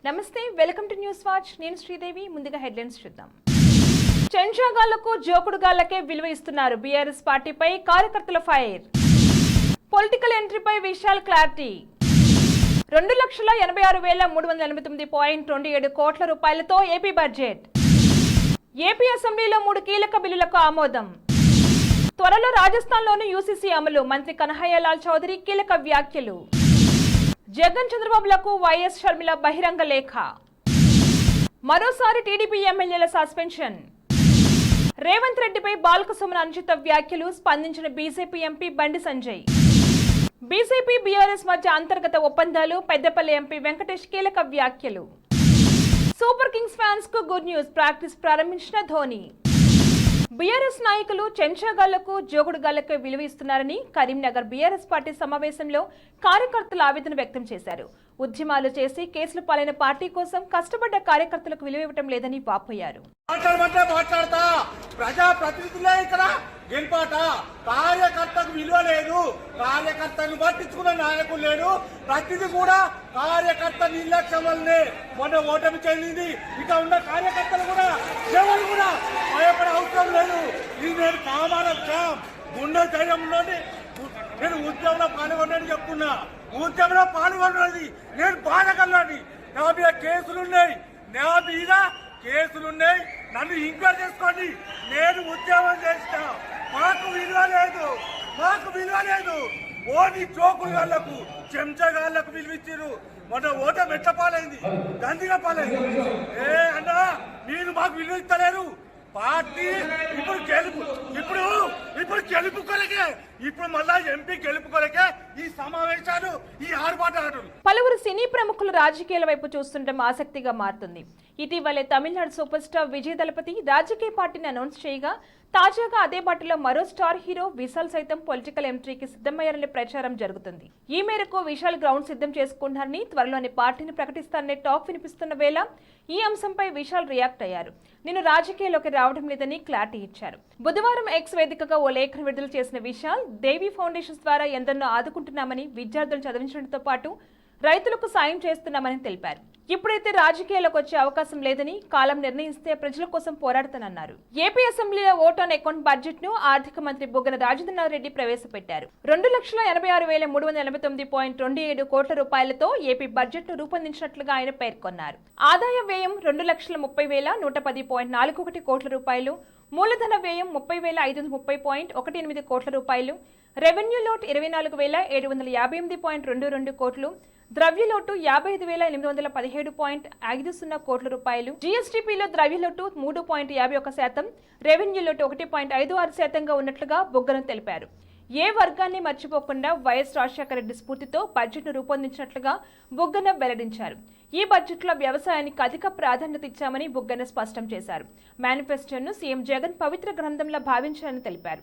నమస్తే, welcome to news watch. నేను శ్రీదేవి. ముందుగా హెడ్లైన్స్ చూద్దాం. చెంచాగాళ్లకు జోకుడుగాళ్లకే విలువ ఇస్తున్నారు. బీఆర్ఎస్ పార్టీపై కార్యకర్తల ఫైర్. పొలిటికల్ ఎంట్రీపై విశాల్ క్లారిటీ. 2,86,389.27 కోట్ల రూపాయలతో ఏపీ బడ్జెట్. ఏపీ అసెంబ్లీలో 3 కీలక బిల్లులకు ఆమోదం. త్వరలో రాజస్థాన్లోని యూసీసీ అమలు. మంత్రి కన్హయ్యలాల్ చౌదరి కీలక వ్యాఖ్యలు. జగన్ చంద్రబాబులకు వైఎస్ షర్మిల బహిరంగ లేఖ. మరోసారి టీడీపీ ఎమ్మెల్యేల సస్పెన్షన్. రేవంత్ రెడ్డిపై బాల్కసుమన్ అనుచిత వ్యాఖ్యలు. స్పందించిన BJP MP Bandi Sanjay. BJP BRS మధ్య అంతర్గత ఒప్పందాలు. పెద్దపల్లి ఎంపీ వెంకటేష్ కీలక వ్యాఖ్యలు. సూపర్ కింగ్స్ ఫ్యాన్స్ కు గుడ్ న్యూస్. ప్రాక్టీస్ ప్రారంభించిన ధోని. బీఆర్ఎస్ నాయకులు చెంచాగాళ్లకు జోగుడుగాళ్లకు విలువ ఇస్తున్నారని కరీంనగర్ బీఆర్ఎస్ పార్టీ సమావేశంలో కార్యకర్తలు ఆవేదన వ్యక్తం చేశారు. ఉద్యమాలు చేసి కేసులు పాలైన పార్టీ కోసం కష్టపడ్డ కార్యకర్తలకు విలువ ఇవ్వటం లేదని వాపోయారు. కార్యకర్తకు విలువ లేదు, కార్యకర్తను పట్టించుకున్న నాయకులు లేడు. ప్రతిదీ కూడా కార్యకర్త నిర్లక్ష్యం వల్లనే మొన్న ఓటమి చెందింది. ఇక ఉన్న కార్యకర్తలు కూడా ఎవరు కూడా భయపడే అవసరం లేదు. ఇది నేను కామారం గుండె ధైర్యంలోని నేను ఉద్యమంలో పాల్గొన్నాను చెప్తున్నా. ఉద్యమంలో పాల్గొన్నది నేను బాధకల్లాని. నా మీద కేసులున్నాయి, నన్ను ఎంక్వైరీ చేసుకోండి. నేను ఉద్యమం చేస్తా. మాకు విలువ లేదు. ఓని జోకుగాళ్లకు చెంచగాళ్లకు విలువిచ్చారు. మొన్న ఓటమి ఎట్ల పాలైంది, గందిగా పాలైంది. అన్నా మీరు మాకు విలువ ఇస్తలేరు. పార్టీ ఇప్పుడు గెలుపు కొరకే, ఇప్పుడు మళ్ళా ఎంపీ గెలుపు కొరకే ఈ సమావేశాలు, ఈ ఆర్భాటాలు. పలువురు సినీ ప్రముఖులు రాజకీయాల వైపు చూస్తుండడం ఆసక్తిగా మారుతుంది. ఇటీవలే తమిళనాడు సూపర్ స్టార్ విజయ్ దళపతి రాజకీయ పార్టీని అనౌన్స్ చేయగా, తాజాగా అదే బాటలో మరో స్టార్ హీరో విశాల్ సైతం పొలిటికల్ ఎంట్రీకి సిద్ధమయ్యారనే ప్రచారం జరుగుతుంది. ఈ మేరకు విశాల్ గ్రౌండ్ సిద్ధం చేసుకుంటున్నారని, త్వరలోనే పార్టీని ప్రకటిస్తారనే టాక్ వినిపిస్తున్న వేళ ఈ అంశంపై విశాల్ రియాక్ట్ అయ్యారు. నేను రాజకీయాల్లోకి రావడం లేదని క్లారిటీ ఇచ్చారు. బుధవారం ఎక్స్ వేదికగా ఓ లేఖను విడుదల చేసిన విశాల్, దేవి ఫౌండేషన్స్ ద్వారా ఎందరినో ఆదుకుంటున్నామని, విద్యార్థులను చదివించడంతో పాటు రైతులకు సాయం చేస్తున్నామని తెలిపారు. ఇప్పుడైతే రాజకీయాలకు వచ్చే అవకాశం లేదని, కాలం నిర్ణయిస్తే ప్రజల కోసం పోరాడుతానన్నారు. ఏపీ అసెంబ్లీలో ఓట్ ఆన్ అకౌంట్ బడ్జెట్ ను ఆర్థిక మంత్రి బుగ్గన రాజేంద్రనాథ్ రెడ్డి ప్రవేశపెట్టారు. 2,86,389.27 కోట్ల రూపాయలతో ఏపీ బడ్జెట్ ను రూపొందించినట్లుగా ఆయన పేర్కొన్నారు. ఆదాయ వ్యయం 2,30,010.41 కోట్ల రూపాయలు, మూలధన వ్యయం 30,530.18 కోట్ల రూపాయలు, రెవెన్యూ లోటు 24,758.22 కోట్లు, ద్రవ్యలోటు 55,817.50 కోట్ల రూపాయలు, జీఎస్టీపీలో ద్రవ్యలోటు 3.51%, రెవెన్యూ లోటు 1.56%గా ఉన్నట్లుగా బుగ్గన తెలిపారు. ఏ వర్గాన్ని మర్చిపోకుండా వైఎస్ రాజశేఖర రెడ్డి స్ఫూర్తితో బడ్జెట్ను రూపొందించినట్లుగా బుగ్గన వెల్లడించారు. ఈ బడ్జెట్లో వ్యవసాయానికి అధిక ప్రాధాన్యత ఇచ్చామని బుగ్గన స్పష్టం చేశారు. మేనిఫెస్టోను సీఎం జగన్ పవిత్ర గ్రంథంలా భావించారని తెలిపారు.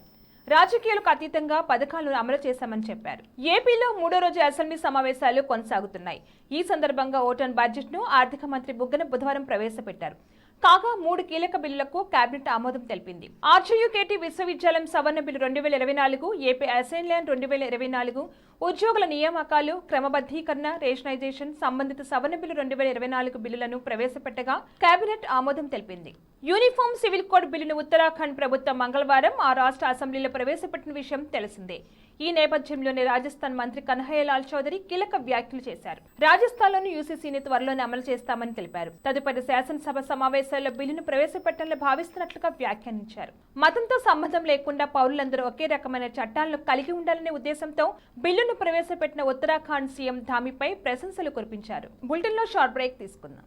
రాజకీయాలకు అతీతంగా పథకాలను అమలు చేశామని చెప్పారు. ఏపీలో 3వ రోజు అసెంబ్లీ సమావేశాలు కొనసాగుతున్నాయి. ఈ సందర్భంగా ఓట్ ఆన్ బడ్జెట్ ను ఆర్థిక మంత్రి బుగ్గన బుధవారం ప్రవేశపెట్టారు. కాగా 3 కీలక బిల్లులకు కేబినెట్ ఆమోదం తెలిపింది. ఆర్జీయూకేటీ విశ్వవిద్యాలయం సవరణ బిల్లు 2024, ఏపీ అసైన్లాండ్ 2024, ఉద్యోగుల నియామకాలు, క్రమబద్ధీకరణ, రేషనైజేషన్ సంబంధిత సవరణ బిల్లు 2024 బిల్లులను ప్రవేశపెట్టగా కేబినెట్ ఆమోదం తెలిపింది. యూనిఫామ్ సివిల్ కోడ్ బిల్లును ఉత్తరాఖండ్ ప్రభుత్వం మంగళవారం ఆ రాష్ట్ర అసెంబ్లీలో ప్రవేశపెట్టిన విషయం తెలిసిందే. ఈ నేపథ్యంలోనే రాజస్థాన్ మంత్రి కన్హయ్యలాల్ చౌదరి కీలక వ్యాఖ్యలు చేశారు. రాజస్థాన్లోని యూసీసీని త్వరలోనే అమలు చేస్తామని తెలిపారు. తదుపరి శాసనసభ సమావేశాల్లో బిల్లును ప్రవేశపెట్టాలని భావిస్తున్నట్లుగా వ్యాఖ్యానించారు. మతంతో సంబంధం లేకుండా పౌరులందరూ ఒకే రకమైన చట్టాలను కలిగి ఉండాలనే ఉద్దేశంతో బిల్లును ప్రవేశపెట్టిన ఉత్తరాఖండ్ సీఎం ధామిపై ప్రశంసలు కురిపించారు. బులెటిన్లో షార్ట్ బ్రేక్ తీసుకుందాం.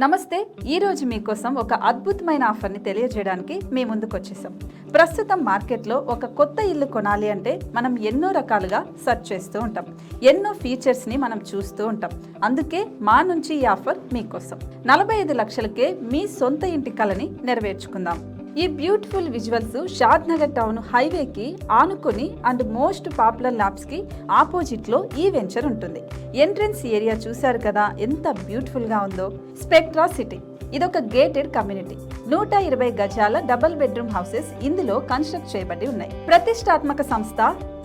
నమస్తే. ఈరోజు మీకోసం ఒక అద్భుతమైన ఆఫర్ని తెలియజేయడానికి మీ ముందుకు వచ్చేసాం. ప్రస్తుతం మార్కెట్లో ఒక కొత్త ఇల్లు కొనాలి అంటే మనం ఎన్నో రకాలుగా సెర్చ్ చేస్తూ ఉంటాం, ఎన్నో ఫీచర్స్ని మనం చూస్తూ ఉంటాం. అందుకే మా నుంచి ఈ ఆఫర్ మీకోసం. 45 లక్షలకే మీ సొంత ఇంటి కలని నెరవేర్చుకుందాం. ఈ బ్యూటిఫుల్ విజువల్స్ షాద్ నగర్ టౌన్ హైవేకి ఆనుకొని అండ్ మోస్ట్ పాపులర్ ల్యాబ్స్కి ఆపోజిట్లో ఈ వెంచర్ ఉంటుంది. ఎంట్రన్స్ ఏరియా చూశారు కదా ఎంత బ్యూటిఫుల్గా ఉందో. స్పెక్ట్రా సిటీ ఇదొక గేటెడ్ కమ్యూనిటీ. 120 గజాల డబుల్ బెడ్రూమ్ హౌసెస్ ఇందులో కన్స్ట్రక్ట్ చేయబడి ఉన్నాయి. ప్రతిష్టాత్మక సంస్థ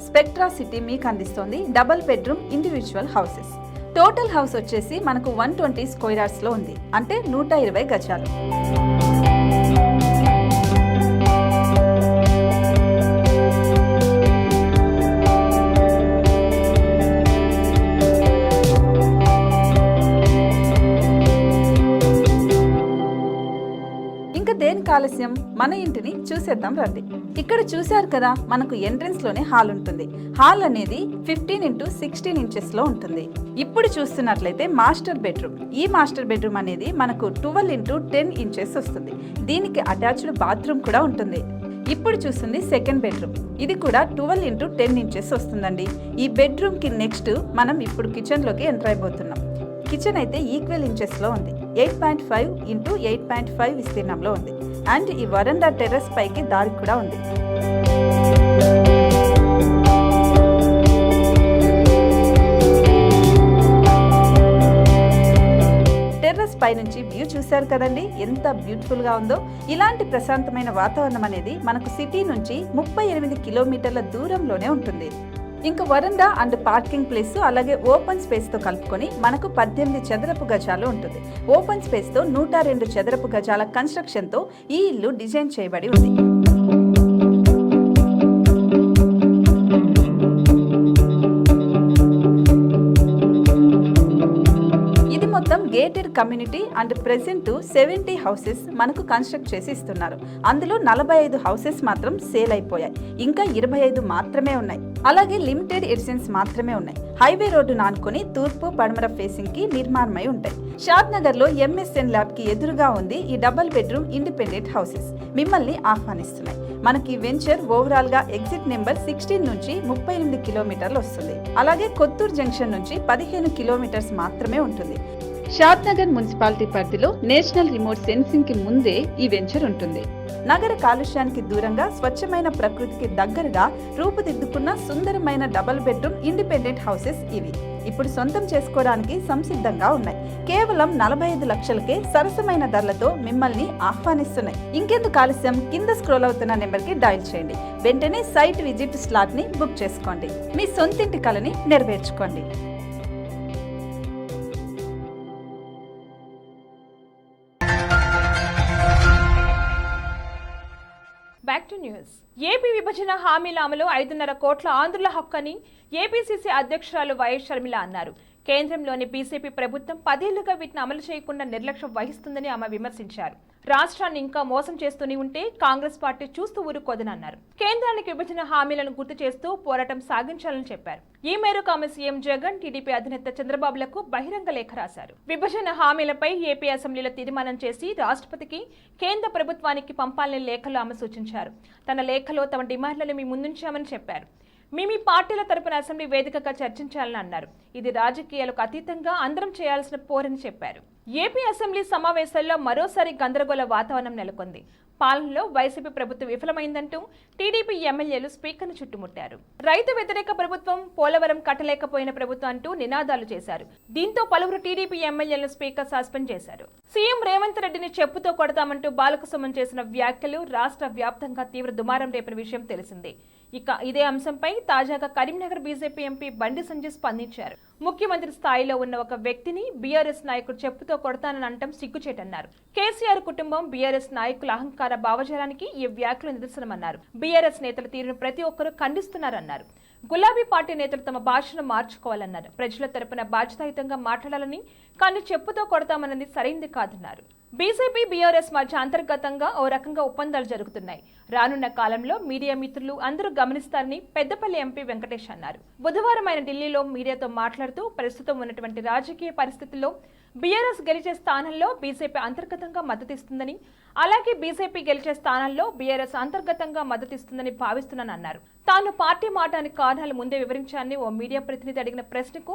స్పెక్ట్రా సిటీ మీకు అందిస్తోంది double bedroom individual houses. Total house వచ్చేసి మనకు 120 స్క్వేర్ యార్డ్స్ లో ఉంది, అంటే 120 గజాలు. దేనికి ఆలస్యం, మన ఇంటిని చూసేద్దాం రండి. ఇక్కడ చూశారు కదా, మనకు ఎంట్రన్స్ లోనే హాల్ ఉంటుంది. హాల్ అనేది 15x16 ఇంచెస్ లో ఉంటుంది. ఇప్పుడు చూస్తున్నట్లయితే మాస్టర్ బెడ్రూమ్. ఈ మాస్టర్ బెడ్రూమ్ అనేది మనకు 12x10 ఇంచెస్ వస్తుంది. దీనికి అటాచ్డ్ బాత్రూమ్ కూడా ఉంటుంది. ఇప్పుడు చూస్తుంది సెకండ్ బెడ్రూమ్. ఇది కూడా 12x10 ఇంచెస్ వస్తుందండి. ఈ బెడ్రూమ్ కి నెక్స్ట్ మనం ఇప్పుడు కిచెన్ లోకి ఎంటర్ అయిపోతున్నాం. కిచెన్ అయితే ఈక్వల్ ఇంచెస్ లో ఉంది. 8.5 x 8.5 విస్తీర్ణంలో ఉంది. అండ్ ఈ వరండా టెర్రస్ పైకి దారి కూడా ఉంది. టెర్రస్ పై నుంచి వ్యూ చూశారు కదండి, ఎంత బ్యూటిఫుల్ గా ఉందో. ఇలాంటి ప్రశాంతమైన వాతావరణం అనేది మనకు సిటీ నుంచి 38 కిలోమీటర్ల దూరంలోనే ఉంటుంది. ఇంకా వరండా అండ్ పార్కింగ్ ప్లేస్ అలాగే ఓపెన్ స్పేస్ తో కలుపుకొని మనకు 18 చదరపు గజాలు ఉంటుంది. ఓపెన్ స్పేస్ తో 102 చదరపు గజాల కన్స్ట్రక్షన్ తో ఈ ఇల్లు డిజైన్ చేయబడి ఉంది. మొత్తం gated community and present 70 houses మనకు కన్స్ట్రక్ట్ చేసి ఇస్తున్నారు. అందులో 45 హౌసెస్ మాత్రం సేల్ అయిపోయాయి. ఇంకా 25 మాత్రమే ఉన్నాయి. అలాగే లిమిటెడ్ ఎడిషన్స్ మాత్రమే ఉన్నాయి. హైవే రోడ్డు నానుకొని తూర్పు పడమర ఫేసింగ్ కి నిర్మాణమై ఉంటాయి. షాద్ నగర్ లో MSN ల్యాబ్ కి ఎదురుగా ఉంది ఈ డబుల్ బెడ్రూమ్ ఇండిపెండెంట్ హౌసెస్. మిమ్మల్ని ఆహ్వానిస్తున్నాయి. మనకి వెంచర్ ఓవరాల్ గా ఎగ్జిట్ నెంబర్ 16 నుంచి 38 కిలోమీటర్లు వస్తుంది. అలాగే కొత్తూరు జంక్షన్ నుంచి 15 కిలోమీటర్స్ మాత్రమే ఉంటుంది. షాద్ నగర్ మున్సిపాలిటీ పరిధిలో నేషనల్ రిమోట్ సెన్సింగ్ కి ముందే ఈ వెంచర్ ఉంటుంది. నగర కాలుష్యానికి దూరంగా స్వచ్ఛమైన ప్రకృతికి దగ్గరగా రూపుదిద్దుకున్న సుందరమైన డబుల్ బెడ్రూమ్ ఇండిపెండెంట్ హౌసెస్ ఇవి. ఇప్పుడు సొంతం చేసుకోవడానికి సంసిద్ధంగా ఉన్నాయి. కేవలం 45 లక్షలకే సరసమైన ధరలతో మిమ్మల్ని ఆహ్వానిస్తున్నాయి. ఇంకెందుకు ఆలస్యం, కింద స్క్రోల్ అవుతున్న నెంబర్ కి డయల్ చేయండి. వెంటనే సైట్ విజిట్ స్లాట్ ని బుక్ చేసుకోండి. మీ సొంతింటి కలని నెరవేర్చుకోండి. Back to news. ఏపీ విభజన హామీల అమలు 5.5 కోట్ల ఆంధ్రుల హక్కు అని ఏపీసీసీ అధ్యక్షురాలు వైఎస్ షర్మిల అన్నారు. కేంద్రంలోని బీజేపీ ప్రభుత్వం 10 ఏళ్లుగా వీటిని అమలు చేయకుండా నిర్లక్ష్యం వహిస్తుందని ఆమె విమర్శించారు. రాష్ట్రాన్ని ఇంకా మోసం చేస్తూనే ఉంటే కాంగ్రెస్ పార్టీ చూస్తూ ఊరుకోదనన్నారు. కేంద్రానికి విభజన హామీలను గుర్తు చేస్తూ పోరాటం సాగించాలని చెప్పారు. ఈ మేరకు ఆమె సీఎం జగన్, టీడీపీ అధినేత చంద్రబాబులకు బహిరంగ లేఖ రాశారు. విభజన హామీలపై ఏపీ అసెంబ్లీలో తీర్మానం చేసి రాష్ట్రపతికి, కేంద్ర ప్రభుత్వానికి పంపాలని లేఖలో ఆమె సూచించారు. తన లేఖలో తమ డిమాండ్లను మీ ముందుంచామని చెప్పారు. మీ పార్టీల తరపున అసెంబ్లీ వేదికగా చర్చించాలని అన్నారు. ఇది రాజకీయాలకు అతీతంగా అందరం చేయాల్సిన పోరని చెప్పారు. ఏపీ అసెంబ్లీ సమావేశాల్లో మరోసారి గందరగోళ వాతావరణం నెలకొంది. పాలనలో వైసీపీ ప్రభుత్వం విఫలమైందంటూ టీడీపీ ఎమ్మెల్యేలు స్పీకర్ను చుట్టుముట్టారు. రైతు వ్యతిరేక ప్రభుత్వం, పోలవరం కట్టలేకపోయిన ప్రభుత్వం అంటూ నినాదాలు చేశారు. దీంతో పలువురు టీడీపీ ఎమ్మెల్యేలను స్పీకర్ సస్పెండ్ చేశారు. సీఎం రేవంత్ రెడ్డిని చెప్పుతో కొడతామంటూ బాలకసుమన్ చేసిన వ్యాఖ్యలు రాష్ట్ర వ్యాప్తంగా తీవ్ర దుమారం రేపిన విషయం తెలిసిందే. ఇక ఇదే అంశంపై తాజాగా కరీంనగర్ బీజేపీ ఎంపీ బండి సంజయ్ స్పందించారు. ముఖ్యమంత్రి స్థాయిలో ఉన్న ఒక వ్యక్తిని బీఆర్ఎస్ నాయకుడు చెప్పుతో కొడతానని అంటం సిగ్గుచేటన్నారు. కేసీఆర్ కుటుంబం, బీఆర్ఎస్ నాయకుల అహంకార భావజాలానికి ఈ వ్యాఖ్యలు నిదర్శనమన్నారు. బీఆర్ఎస్ నేతల తీరును ప్రతి ఒక్కరూ ఖండిస్తున్నారన్నారు. గులాబీ పార్టీ నేతలు తమ భాషను మార్చుకోవాలన్నారు. ప్రజల తరపున బాధ్యతాయుతంగా మాట్లాడాలని, కానీ చెప్పుతో కొడతామన్నది సరైంది కాదన్నారు. బీజేపీ, బీఆర్ఎస్ మధ్య అంతర్గతంగా ఓ రకంగా ఒప్పందాలు జరుగుతున్నాయి. రానున్న కాలంలో మీడియా మిత్రులు అందరూ గమనిస్తారని పెద్దపల్లి ఎంపీ వెంకటేష్ అన్నారు. బుధవారం ఆయన ఢిల్లీలో మీడియాతో మాట్లాడుతూ ప్రస్తుతం ఉన్నటువంటి రాజకీయ పరిస్థితుల్లో బీఆర్ఎస్ గెలిచే స్థానంలో బీజేపీ అంతర్గతంగా మద్దతిస్తుందని, అలాగే బీజేపీ గెలిచే స్థానంలో బీఆర్ఎస్ అంతర్గతంగా మద్దతిస్తుందని భావిస్తున్నానన్నారు. తాను పార్టీ మారడానికి కారణాలు ముందే వివరించాలని ఓ మీడియా ప్రతినిధి అడిగిన ప్రశ్నకు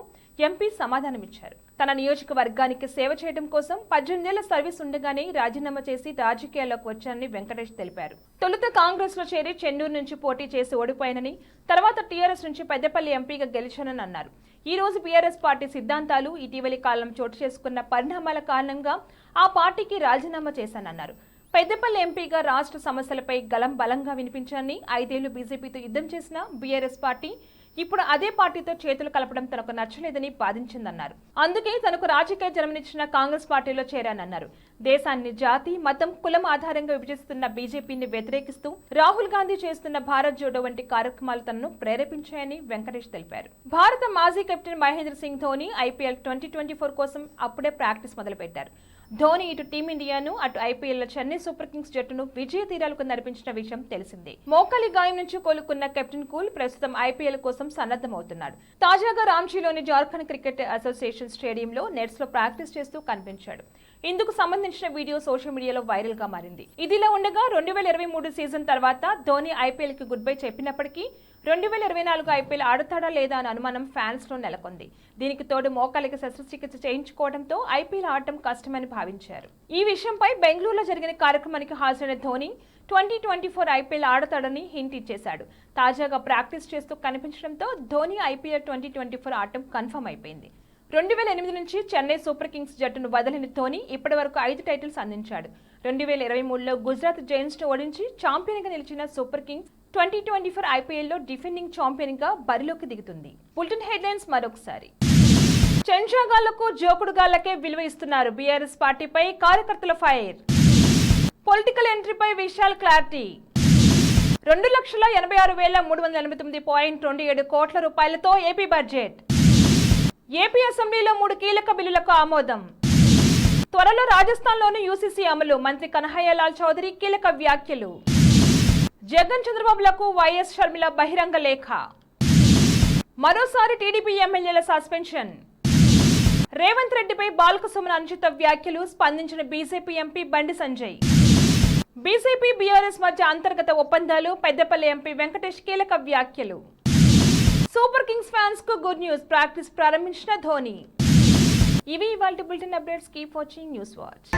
ఎంపీ సమాధానమిచ్చారు. తన నియోజకవర్గానికి సేవ చేయడం కోసం 18 ఏళ్ల సర్వీస్ ఉండగానే రాజీనామా చేసి రాజకీయాల్లోకి వచ్చానని వెంకటేష్ తెలిపారు. తొలుత కాంగ్రెస్ లో చేరి చెన్నూరు నుంచి పోటీ చేసి ఓడిపోయానని, తర్వాత టీఆర్ఎస్ నుంచి పెద్దపల్లి ఎంపీగా గెలిచానని అన్నారు. ఈ రోజు బీఆర్ఎస్ పార్టీ సిద్ధాంతాలు, ఇటీవలి కాలం చోటు చేసుకున్న నెలకొన్న పరిణామాల కారణంగా ఆ పార్టీకి రాజీనామా చేశానన్నారు. పెద్దపల్లి ఎంపీగా రాష్ట్ర సమస్యలపై గలం బలంగా వినిపించాలని 5 ఏళ్లు బీజేపీతో యుద్ధం చేసిన బీఆర్ఎస్ పార్టీ ఇప్పుడు అదే పార్టీతో చేతులు కలపడం తనకు నచ్చలేదని బాధించిందన్నారు. అందుకే తనకు రాజకీయ జన్మనిచ్చిన కాంగ్రెస్ పార్టీలో చేరానన్నారు. దేశాన్ని జాతి, మతం, కులం ఆధారంగా విభజిస్తున్న బీజేపీని వ్యతిరేకిస్తూ రాహుల్ గాంధీ చేస్తున్న భారత్ జోడో వంటి కార్యక్రమాలు తనను ప్రేరేపించాయని వెంకటేష్ తెలిపారు. భారత మాజీ కెప్టెన్ మహేంద్ర సింగ్ ధోని ఐపీఎల్ 2024 కోసం అప్పుడే ప్రాక్టీస్ మొదలుపెట్టారు. ధోని ఇటు టీమిండియాను అటు ఐపీఎల్ చెన్నై సూపర్ కింగ్స్ జట్టును విజయ తీరాలకు నడిపించిన విషయం తెలిసిందే. మోకాలి గాయం నుంచి కోలుకున్న కెప్టెన్ కూల్ ప్రస్తుతం ఐపీఎల్ కోసం సన్నద్ధమవుతున్నాడు. తాజాగా రాంచీలోని జార్ఖండ్ క్రికెట్ అసోసియేషన్ స్టేడియంలో నెట్స్ లో ప్రాక్టీస్ చేస్తూ కనిపించాడు. ఇందుకు సంబంధించిన వీడియో సోషల్ మీడియాలో వైరల్ గా మారింది. ఇదిలా ఉండగా 2023 సీజన్ తర్వాత ధోని ఐపీఎల్ కి గుడ్ బై చెప్పినప్పటికీ 2024 ఐపీఎల్ ఆడతాడా లేదా అనే అనుమానం ఫ్యాన్స్ లో నెలకొంది. దీనికి తోడు మోకాలికి శస్త్రచికిత్స చేయించుకోవడంతో ఐపీఎల్ ఆడటం కష్టమని భావించారు. ఈ విషయంపై బెంగళూరులో జరిగిన కార్యక్రమానికి హాజరైన ధోని 2024 ఐపీఎల్ ఆడతాడని హింట్ ఇచ్చేశాడు. తాజాగా ప్రాక్టీస్ చేస్తూ కనిపించడంతో ధోని ఐపీఎల్ 2024 ఆడటం కన్ఫర్మ్ అయిపోయింది. 2008 నుంచి చెన్నై సూపర్ కింగ్స్ జట్టును వదిలిన ధోని ఇప్పటి వరకు 5 టైటిల్స్ అందించాడు. 2023లో గుజరాత్ జైంట్స్ ను ఓడించి ఛాంపియన్ గా నిలిచిన సూపర్ కింగ్స్ 2024 ఐపీఎల్ లో డిఫెండింగ్ ఛాంపియన్ గా బరిలోకి దిగుతుంది. బులెటిన్ హెడ్లైన్స్ మరొకసారి. చెంచాగాళ్లకు జోకుడుగాళ్లకే విలువ ఇస్తున్నారు. బీఆర్ఎస్ పార్టీపై కార్యకర్తల ఫైర్. పొలిటికల్ ఎంట్రీపై విశాల్ క్లారిటీ. 2,86,389.27 కోట్ల రూపాయలతో ఏపీ బడ్జెట్. ఏపీ అసెంబ్లీలో 3 కీలక బిల్లులకు ఆమోదం. త్వరలో రాజస్థాన్లోని యూసీసీ అమలు. మంత్రి కన్హయ్యలాల్ చౌదరి కీలక వ్యాఖ్యలు. జగన్ చంద్రబాబులకు వైఎస్ షర్మిల బహిరంగ లేఖ. మరోసారి టీడీపీ ఎమ్మెల్యేల సస్పెన్షన్. రేవంత్ రెడ్డిపై బాల్కసుమన్ అనుచిత వ్యాఖ్యలు స్పందించిన BJP MP Bandi Sanjay. BJP BRS మధ్య అంతర్గత ఒప్పందాలు. పెద్దపల్లి ఎంపీ వెంకటేష్ కీలక వ్యాఖ్యలు. సూపర్ కింగ్స్ ఫ్యాన్స్ కు గుడ్ న్యూస్. ప్రాక్టీస్ ప్రారంభించిన ధోని. ఇవి ఇవాల్టి bulletin updates. Keep watching news watch.